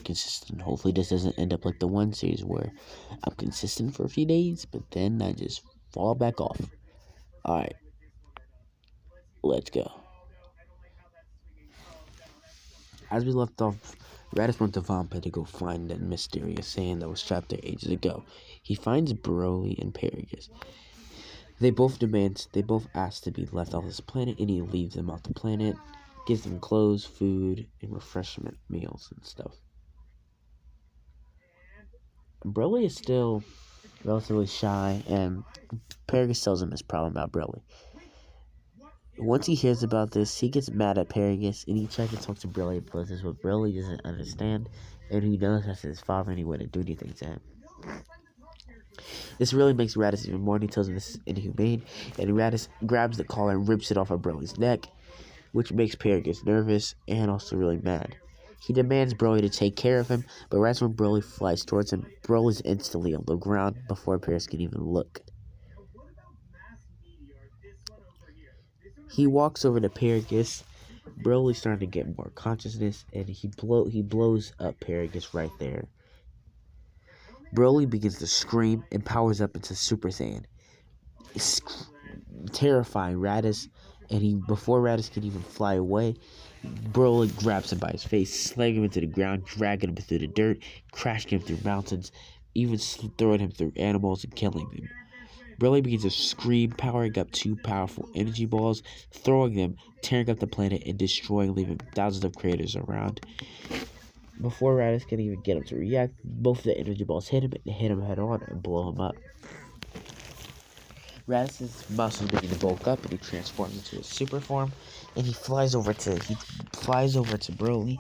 consistent. Hopefully this doesn't end up like the one series where I'm consistent for a few days, but then I just fall back off. Alright, let's go. As we left off, Raditz went to Vampire to go find that mysterious sand that was trapped there ages ago. He finds Broly and Paragus. They both ask to be left off this planet, and he leaves them off the planet, gives them clothes, food, and refreshment meals and stuff. Broly is still relatively shy, and Paragus tells him his problem about Broly. Once he hears about this, he gets mad at Paragus, and he tries to talk to Broly about this, but Broly doesn't understand, and he knows that's his father, and he wouldn't do anything to him. This really makes Raditz even more, and he tells him this is inhumane, and Raditz grabs the collar and rips it off of Broly's neck, which makes Paragus nervous and also really mad. He demands Broly to take care of him, but right when Broly flies towards him, Broly's instantly on the ground before Paragus can even look. He walks over to Paragus. Broly's starting to get more consciousness, and he blows up Paragus right there. Broly begins to scream and powers up into Super Saiyan, terrifying Raditz. And before Raditz can even fly away, Broly grabs him by his face, slamming him into the ground, dragging him through the dirt, crashing him through mountains, even throwing him through animals and killing them. Broly begins to scream, powering up 2 powerful energy balls, throwing them, tearing up the planet, and destroying, leaving thousands of craters around. Before Raditz can even get him to react, both of the energy balls hit him head on and blow him up. Raditz's muscles begin to bulk up, and he transforms into his super form, and he flies over to Broly,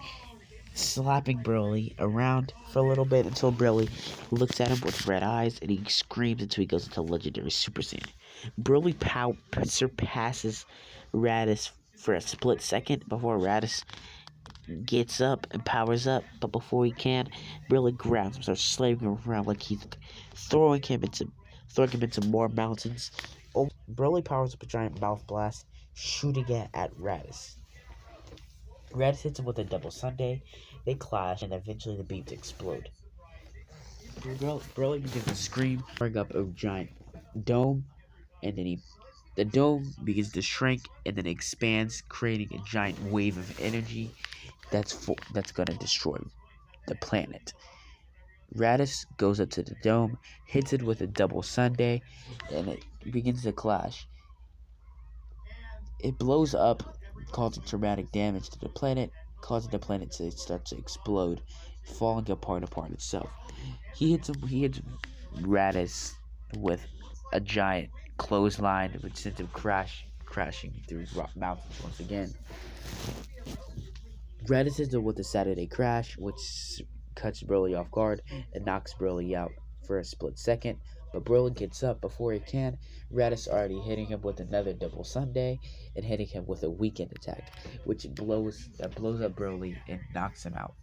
slapping Broly around for a little bit until Broly looks at him with red eyes, and he screams until he goes into legendary Super Saiyan. Broly surpasses Raditz for a split second before Raditz gets up and powers up, but before he can, Broly grabs him, starts slaving him around like he's throwing him into more mountains. Broly powers up a giant mouth blast, shooting it at Raditz. Raditz hits him with a double sundae. They clash, and eventually the beams explode. Broly begins to scream, bring up a giant dome, and then the dome begins to shrink and then expands, creating a giant wave of energy that's gonna destroy the planet. Raditz goes up to the dome, hits it with a double sundae, and it begins to clash. It blows up, causing traumatic damage to the planet, causing the planet to start to explode, falling apart itself. He hits Raditz with a giant clothesline, which sends him crashing through mountains once again. Raditz hits him with a Saturday crash, which cuts Broly off guard and knocks Broly out for a split second. But Broly gets up before he can. Raditz already hitting him with another double sundae and hitting him with a weekend attack, which blows up Broly and knocks him out.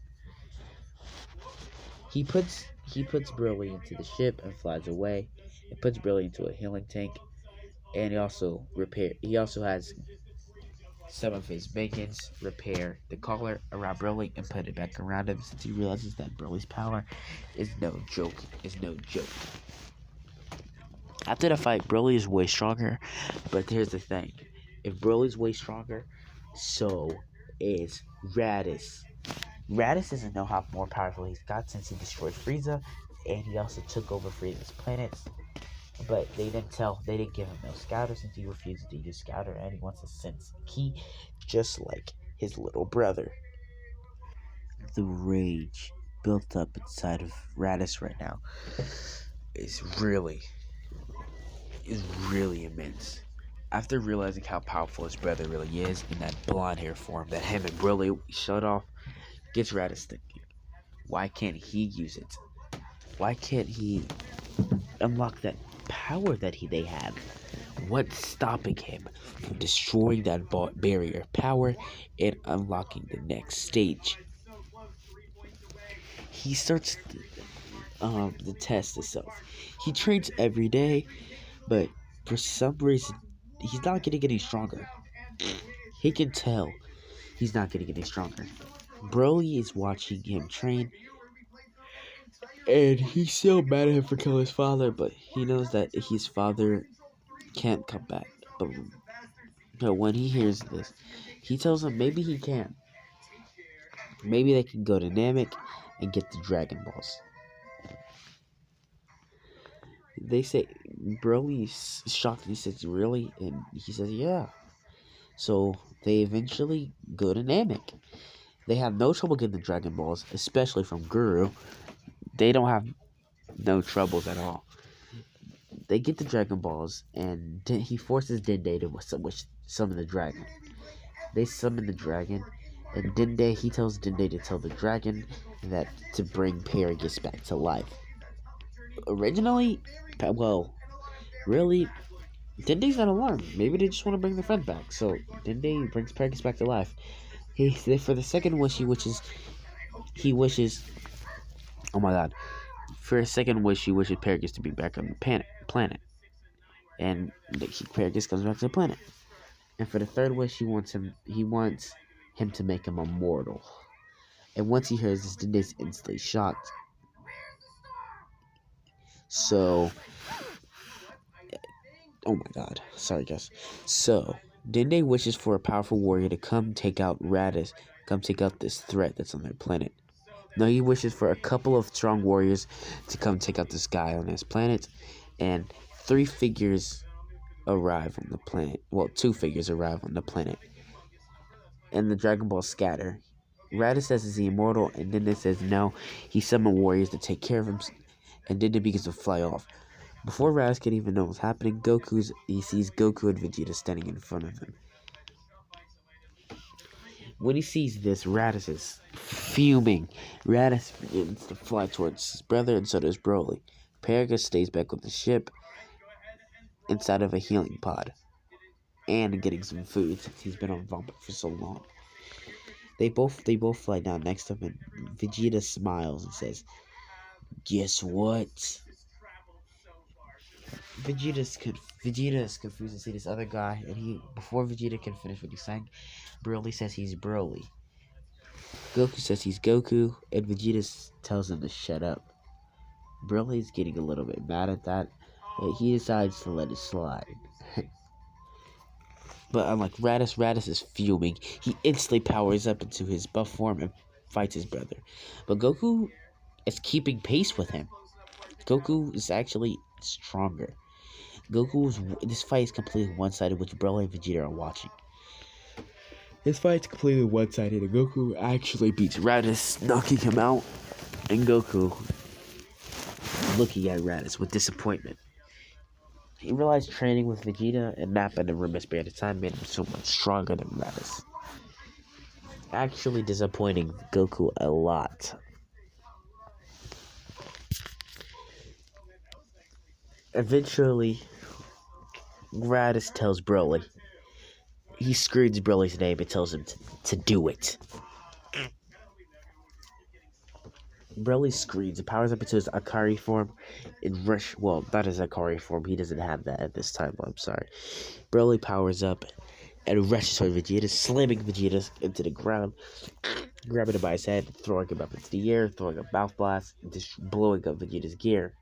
He puts Broly into the ship and flies away, and puts Broly into a healing tank. And he also has some of his minions repair the collar around Broly and put it back around him, since he realizes that Broly's power is no joke. After the fight, Broly is way stronger, but here's the thing. If Broly's way stronger, so is Raditz. Raditz doesn't know how more powerful he's got since he destroyed Frieza, and he also took over Frieza's planets. But they didn't give him no scouter, since he refused to use scouter, and he wants to sense ki, just like his little brother. The rage built up inside of Raditz right now is really immense. After realizing how powerful his brother really is in that blonde hair form that him and Broly showed off, gets Raditz thinking, why can't he use it? Why can't he unlock that power that they have? What's stopping him from destroying that barrier of power and unlocking the next stage? He starts to test himself. He trains every day, but for some reason he's not getting any stronger. He can tell he's not getting any stronger. Broly is watching him train, and he's so mad at him for killing his father, but he knows that his father can't come back. But when he hears this, he tells him maybe he can. Maybe they can go to Namek and get the Dragon Balls. They say, Broly's shocked. He says, really? And he says, yeah. So they eventually go to Namek. They have no trouble getting the Dragon Balls, especially from Guru. They don't have no troubles at all. They get the Dragon Balls, and he forces Dende to summon the dragon. They summon the dragon, and he tells Dende to tell the dragon that to bring Paragus back to life. Originally, well, really, Dende's not alarmed. Maybe they just want to bring their friend back. So Dende brings Paragus back to life. For the second wish, he wishes. Oh my God! For a second wish, he wishes Paragus to be back on the planet, and Paragus comes back to the planet. And for the third wish, he wants him to make him immortal. And once he hears this, Dende's instantly shocked. So, oh my God, sorry guys. So, Dende wishes for a powerful warrior to come take out Raditz, come take out this threat that's on their planet. Now he wishes for a couple of strong warriors to come take out this guy on his planet, and 3 figures arrive on the planet. Well, 2 figures arrive on the planet, and the Dragon Balls scatter. Raditz says is he immortal, and Dende says no. He summoned warriors to take care of him, and Dende begins to fly off. Before Raditz can even know what's happening, he sees Goku and Vegeta standing in front of him. When he sees this, Raditz is fuming. Raditz begins to fly towards his brother, and so does Broly. Paragus stays back with the ship inside of a healing pod and getting some food since he's been on vomit for so long. They both fly down next to him, and Vegeta smiles and says, "Guess what?" Vegeta's confused to see this other guy, and before Vegeta can finish what he's saying, Broly says he's Broly. Goku says he's Goku, and Vegeta tells him to shut up. Broly's getting a little bit mad at that, but he decides to let it slide. But unlike Raditz is fuming. He instantly powers up into his buff form and fights his brother. But Goku is keeping pace with him. Goku is actually stronger. This fight is completely one-sided, which Broly and Vegeta are watching. This fight's completely one-sided, and Goku actually beats Raditz, knocking him out, and Goku looking at Raditz with disappointment. He realized training with Vegeta and Nappa in a room span of time made him so much stronger than Raditz. Actually disappointing Goku a lot. Eventually, Raditz tells Broly. He screams Broly's name and tells him to do it. Broly screams and powers up into his Akari form well, not his Akari form, he doesn't have that at this time, I'm sorry. Broly powers up and rushes toward Vegeta, slamming Vegeta into the ground, grabbing him by his head, throwing him up into the air, throwing a mouth blast, and just blowing up Vegeta's gear.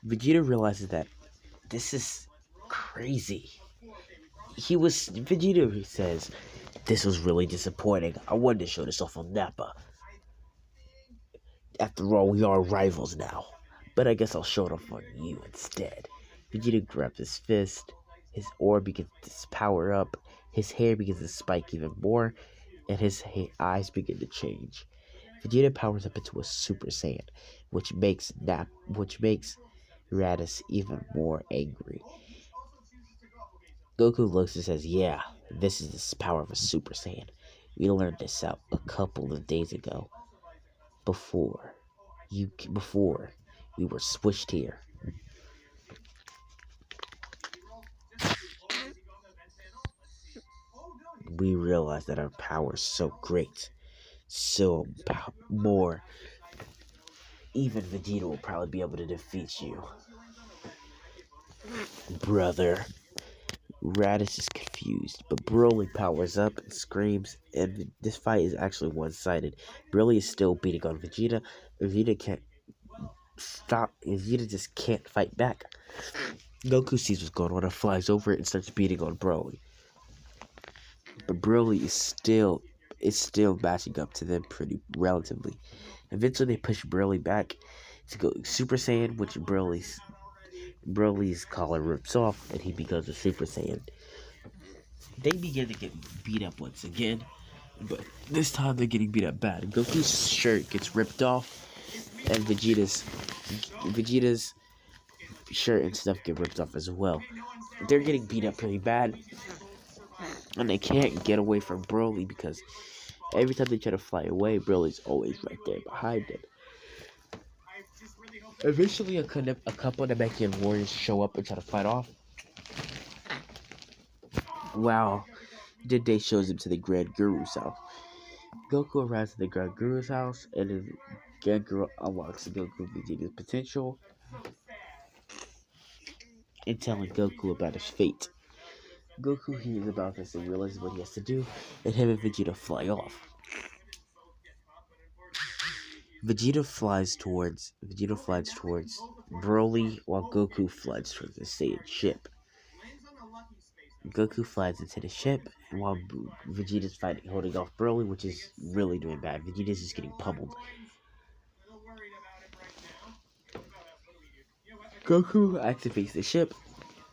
Vegeta realizes that this is crazy. Vegeta says, "This was really disappointing. I wanted to show this off on Nappa. After all, we are rivals now. But I guess I'll show it off on you instead." Vegeta grabs his fist. His orb begins to power up. His hair begins to spike even more. And his eyes begin to change. Vegeta powers up into a Super Saiyan, which makes Raditz even more angry. Goku looks and says, "Yeah, this is the power of a Super Saiyan. We learned this out a couple of days ago. Before we were switched here." We realized that our power is so great, so more. Even Vegeta will probably be able to defeat you, brother. Raditz is confused, but Broly powers up and screams, and this fight is actually one-sided. Broly is still beating on Vegeta. Vegeta can't stop. Vegeta just can't fight back. Goku sees what's going on and flies over it and starts beating on Broly. But Broly is still matching up to them pretty relatively. Eventually, they push Broly back to go Super Saiyan, which Broly's collar rips off, and he becomes a Super Saiyan. They begin to get beat up once again, but this time they're getting beat up bad. Goku's shirt gets ripped off, and Vegeta's shirt and stuff get ripped off as well. They're getting beat up pretty bad, and they can't get away from Broly because every time they try to fly away, Broly's always right there behind them. Eventually, a couple of Namekian warriors show up and try to fight off. Wow, Dende shows him to the Grand Guru's house. Goku arrives at the Grand Guru's house, and then Grand Guru unlocks Goku Vegeta's potential and telling Goku about his fate. Goku hears about this and realizes what he has to do, and him and Vegeta fly off. Vegeta flies towards Broly, while Goku flies towards the Saiyan ship. Goku flies into the ship, and while Vegeta's fighting, holding off Broly, which is really doing bad. Vegeta's just getting pummeled. Goku activates the ship.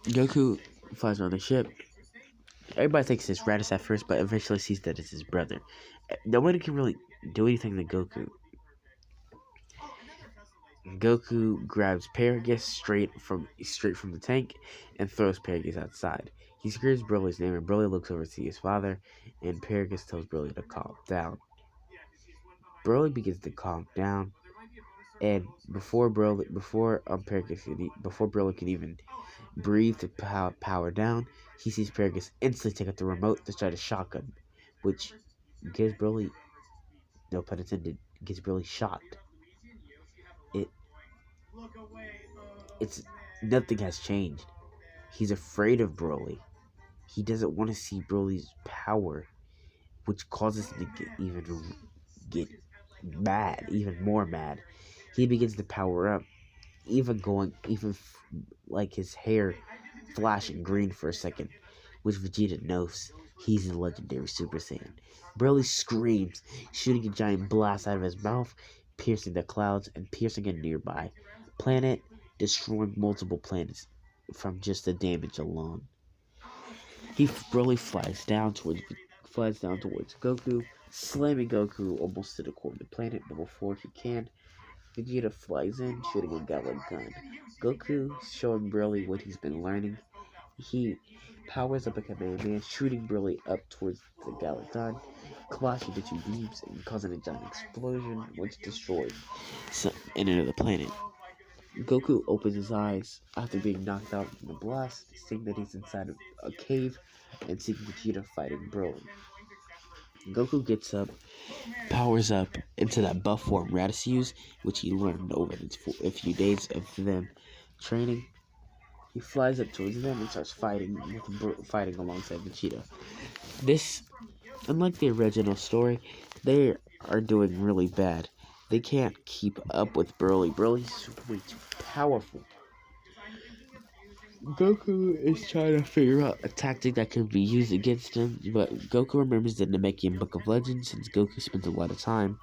Goku flies around the ship. Everybody thinks it's Raditz at first, but eventually sees that it's his brother. Nobody can really do anything to Goku. Goku grabs Paragus straight from the tank and throws Paragus outside. He screams Broly's name, and Broly looks over to see his father, and Paragus tells Broly to calm down. Broly begins to calm down, and before Broly can even breathe to power down, he sees Paragus instantly take out the remote to try to shock him, which gives Broly, no pun intended, gets Broly shocked. It's nothing has changed. He's afraid of Broly. He doesn't want to see Broly's power, which causes him to get mad, even more mad. He begins to power up, like his hair flashing green for a second, which Vegeta knows he's a legendary Super Saiyan. Broly screams, shooting a giant blast out of his mouth, piercing the clouds and piercing a nearby planet, destroying multiple planets from just the damage alone. Broly flies down towards Goku, slamming Goku almost to the core of the planet, but before he can, Vegeta flies in, shooting a Galick Gun. Goku, showing Broly what he's been learning, he powers up a Kamehameha, shooting Broly up towards the Galick Gun, clashing the two beams and causing a giant explosion, which destroys an end of the planet. Goku opens his eyes after being knocked out from the blast, seeing that he's inside of a cave and seeing Vegeta fighting Broly. Goku gets up, powers up into that buff form Raditz used, which he learned over a few days of them training. He flies up towards them and starts fighting alongside Vegeta. This, unlike the original story, they are doing really bad. They can't keep up with Broly. Broly's way too powerful. Goku is trying to figure out a tactic that can be used against him, but Goku remembers the Namekian Book of Legends since Goku spends a lot of time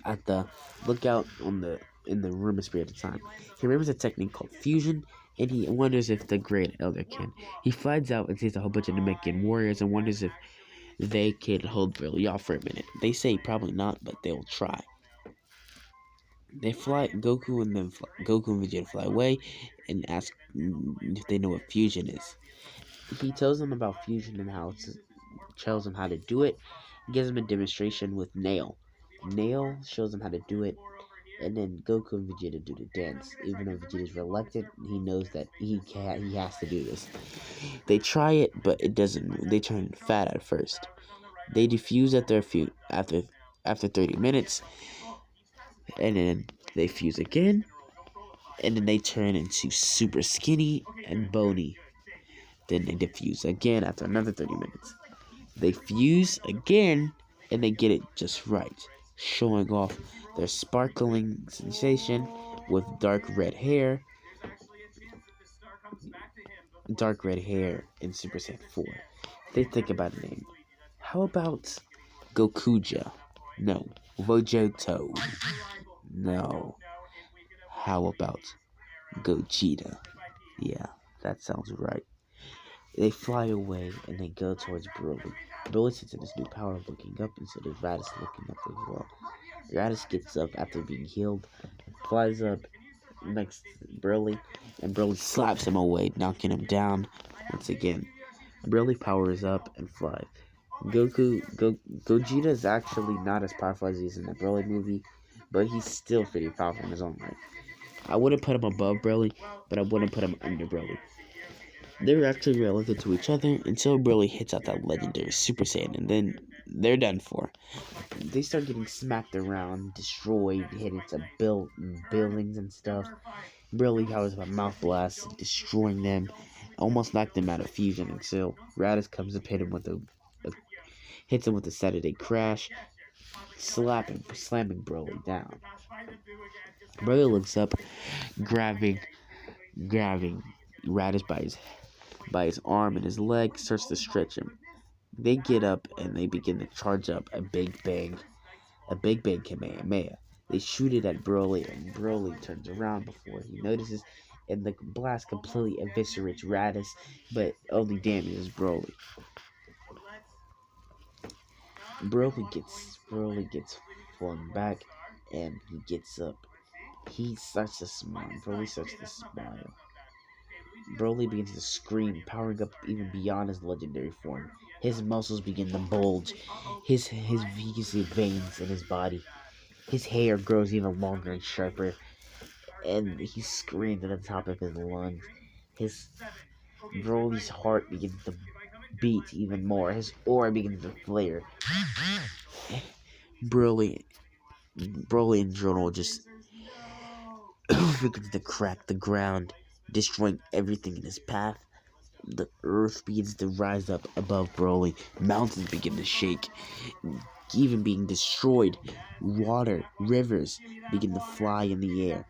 at the lookout in the room sphere at the time. He remembers a technique called fusion, and he wonders if the Great Elder can. He flies out and sees a whole bunch of Namekian warriors and wonders if they can hold Broly off for a minute. They say probably not, but they'll try. Goku and Vegeta fly away and ask if they know what fusion is. He tells them about fusion and tells them how to do it. He gives them a demonstration with Nail. Nail shows them how to do it, and then Goku and Vegeta do the dance. Even though Vegeta's reluctant, he knows that he has to do this. They try it, but it doesn't. They turn fat at first. They defuse after 30 minutes, and then they fuse again, and then they turn into super skinny and bony. Then they defuse again after another 30 minutes. They fuse again, and they get it just right, showing off their sparkling sensation with dark red hair in Super Saiyan 4. They think about a name. How about Gokuja? No. Vojoto? No. How about Gogeta? Yeah, that sounds right. They fly away and they go towards Broly. Broly sits in his new power looking up, and so does Raditz looking up as well. Raditz gets up after being healed, flies up next to Broly, and Broly slaps him away, knocking him down once again. Broly powers up and flies. Gogeta is actually not as powerful as he is in the Broly movie, but he's still pretty powerful in his own right. I wouldn't put him above Broly, but I wouldn't put him under Broly. They're actually relative to each other until Broly hits out that legendary Super Saiyan, and then they're done for. They start getting smacked around, destroyed, hit into buildings and stuff. Broly powers up a mouth blast, destroying them, almost knocked them out of fusion until Raditz comes up, hits him with a Saturday crash, slamming Broly down. Broly looks up, grabbing Raditz by his arm and his leg, starts to stretch him. They get up and they begin to charge up a big bang Kamehameha. They shoot it at Broly, and Broly turns around before he notices, and the blast completely eviscerates Raditz, but only damages Broly. Broly gets flung back, and he gets up. He starts to smile. Broly starts to smile. Broly begins to scream, powering up even beyond his legendary form. His muscles begin to bulge. He can see veins in his body. His hair grows even longer and sharper, and he screams at the top of his lungs. Broly's heart begins to beat even more. His aura begins to flare. Broly in general just begins to crack the ground, destroying everything in his path. The earth begins to rise up above Broly. Mountains begin to shake, even being destroyed. Water, rivers begin to fly in the air,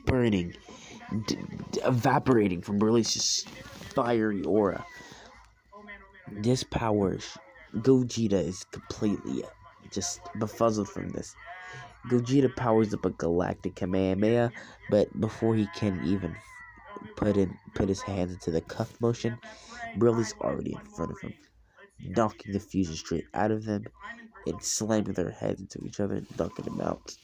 burning, evaporating from Broly's just fiery aura. This power, Gogeta is completely just befuzzled from this. Gogeta powers up a galactic Kamehameha, but before he can even put his hands into the cuff motion, Broly's already in front of him, knocking the fusion straight out of them and slamming their heads into each other, knocking them out.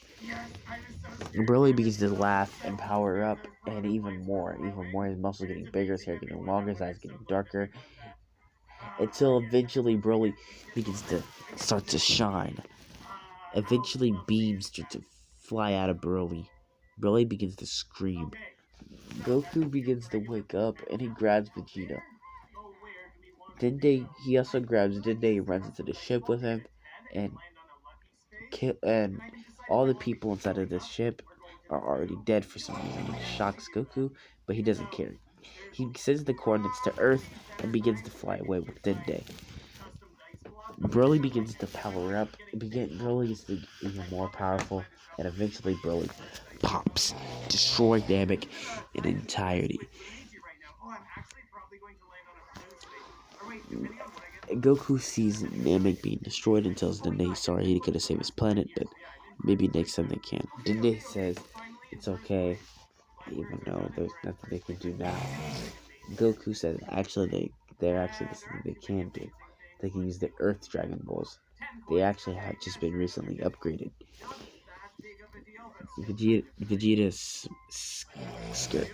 Broly begins to laugh and power up, and even more. His muscles getting bigger, his hair getting longer, his eyes getting darker, until eventually Broly begins to start to shine. Eventually, beams start to fly out of Broly. Broly begins to scream. Goku begins to wake up, and he grabs Vegeta. He also grabs Dende and runs into the ship with him, and all the people inside of this ship are already dead for some reason. It shocks Goku, but he doesn't care. He sends the coordinates to Earth and begins to fly away with Dende. Broly begins to power up. Broly is even more powerful, and eventually Broly pops, destroying Namek in entirety. Goku sees Namek being destroyed and tells Dende he's sorry he couldn't save his planet, but maybe next time they can. Dende says it's okay, even though there's nothing they can do now. Goku says they're actually something they can do. They can use the Earth Dragon Balls. They actually have just been recently upgraded. Vegeta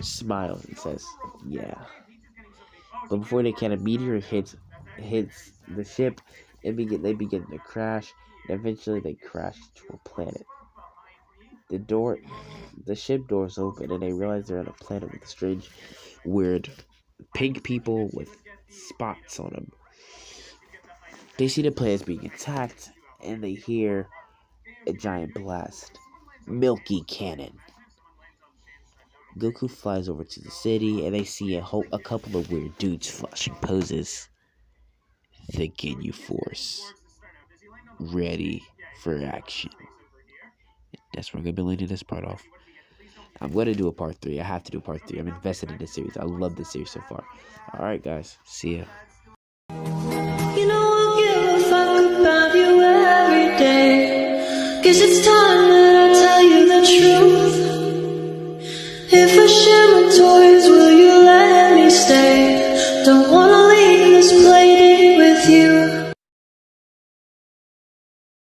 smiles and says, "Yeah." But before they can, a meteor hits the ship, and they begin to crash, and eventually they crash to a planet. The ship doors open, and they realize they're on a planet with strange, weird, pink people with spots on them. They see the players being attacked, and they hear a giant blast. Milky Cannon. Goku flies over to the city, and they see a couple of weird dudes flashing poses. The Ginyu Force, ready for action. That's where I'm gonna be leading this part off. I'm gonna do a part 3. I have to do part 3. I'm invested in this series. I love this series so far. Alright, guys. See ya. You know I'll give a fuck about you every day. Guess it's time that I tell you the truth. If I should